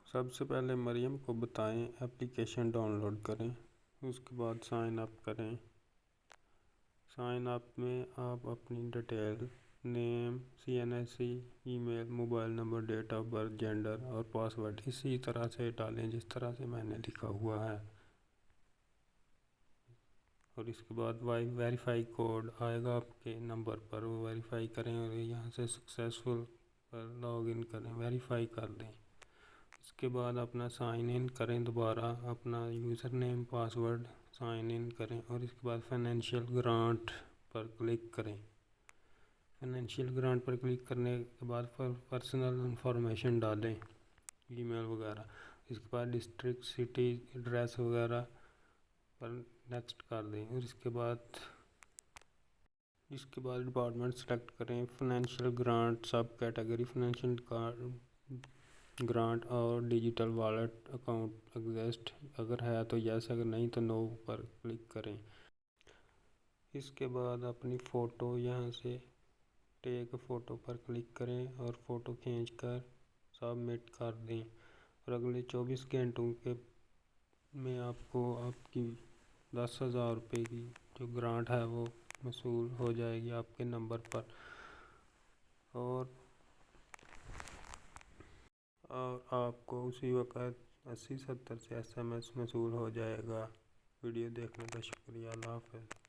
سب سے پہلے مریم کو بتائیں اپلیکیشن ڈاؤن لوڈ کریں، اس کے بعد سائن اپ کریں۔ سائن اپ میں آپ اپنی detail, name, CNSE، email, mobile number, date of birth, gender اور پاسورڈ اسی طرح سے ڈالیں جس طرح سے میں نے لکھا ہوا ہے، اور اس کے بعد ویریفائی کوڈ آئے گا آپ کے نمبر پر، وہ ویریفائی کریں اور یہاں سے سکسیسفل پر لاگ ان کریں، ویریفائی کر دیں۔ اس کے بعد اپنا سائن ان کریں، دوبارہ اپنا user name password sign in کریں، اور اس کے بعد فائنینشیل گرانٹ پر کلک کریں۔ فائنینشیل گرانٹ پر کلک کرنے کے بعد پرسنل انفارمیشن ڈالیں، ای میل وغیرہ، اس کے بعد ڈسٹرکٹ، سٹی، ایڈریس وغیرہ پر نیکسٹ کر دیں، اور اس کے بعد ڈپارٹمنٹ سلیکٹ کریں، فائنینشیل گرانٹ، سب کیٹیگری فائنینشیل گرانٹ اور ڈیجیٹل والیٹ اکاؤنٹ ایگزسٹ، اگر ہے تو یس، اگر نہیں تو نو پر کلک کریں۔ اس کے بعد اپنی فوٹو یہاں سے ٹیک فوٹو پر کلک کریں اور فوٹو کھینچ کر سبمٹ کر دیں، اور اگلے 24 گھنٹوں میں آپ کو آپ کی 10,000 روپے کی جو گرانٹ ہے وہ موصول ہو جائے گی آپ کے نمبر پر، اور آپ کو اسی وقت 80-70 سے SMS موصول ہو جائے گا۔ ویڈیو دیکھنے کا شکریہ، اللہ حافظ۔